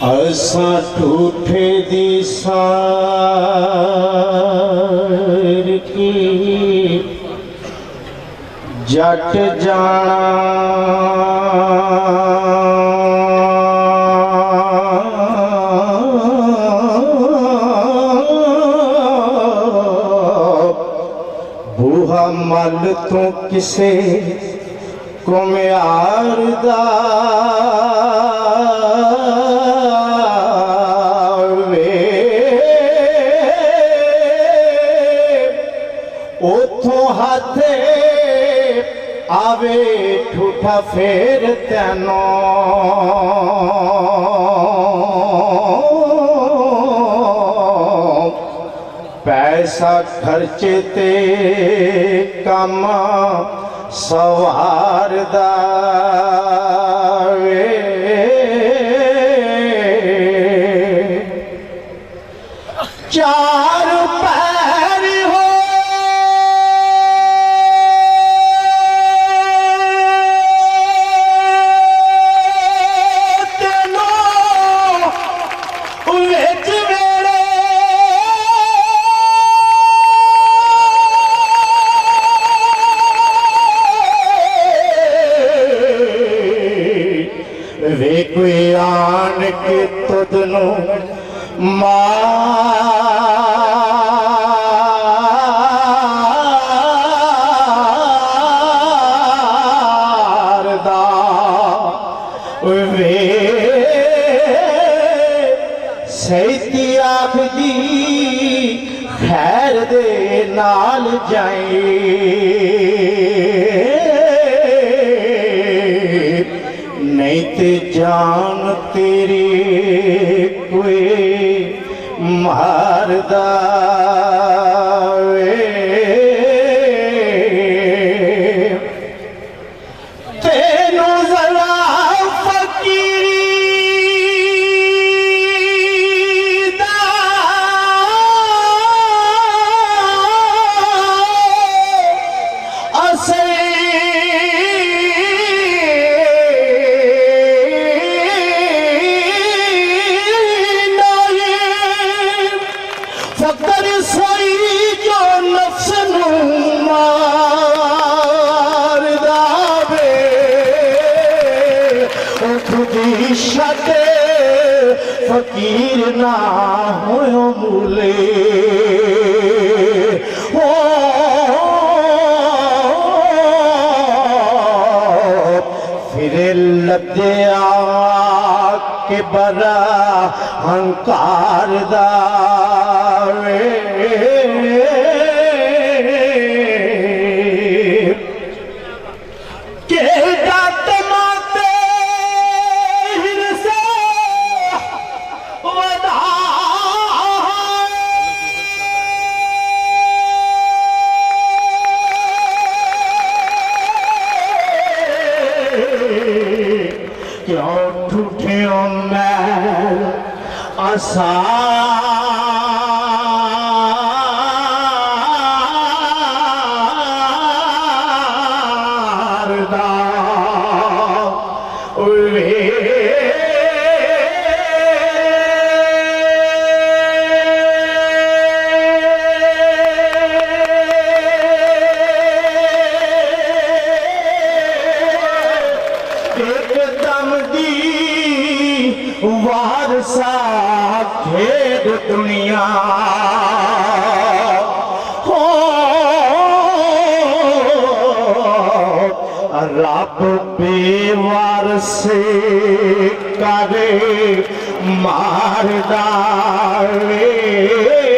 असा ठूठे दी सार की जट जाना बूहा मल तो किसे कुम्यार दा उथों हाथे आवे ठूठा फेर तेनो पैसा खर्चे ते कम सवारदा वे चार पैर हो वे कोई आन के तुदनु मारदा वे सैती आखदी खैर दे नाल जाए नहीं ते जान तेरी कोई मारदा वे तेनू जरा फकीरी दा असे फकर सोई जो नफ्स नू मारदा वे खुदी छड्डे फकीर ना होयो मूले ओ फिरे लद्या के बड़ा हंकार दा के डाट माते हिरसे वदा क्यों ठूठे मैल आसा एकदम दी वारसा खेद दुनिया हो रब बेवारसे करे मारदा वे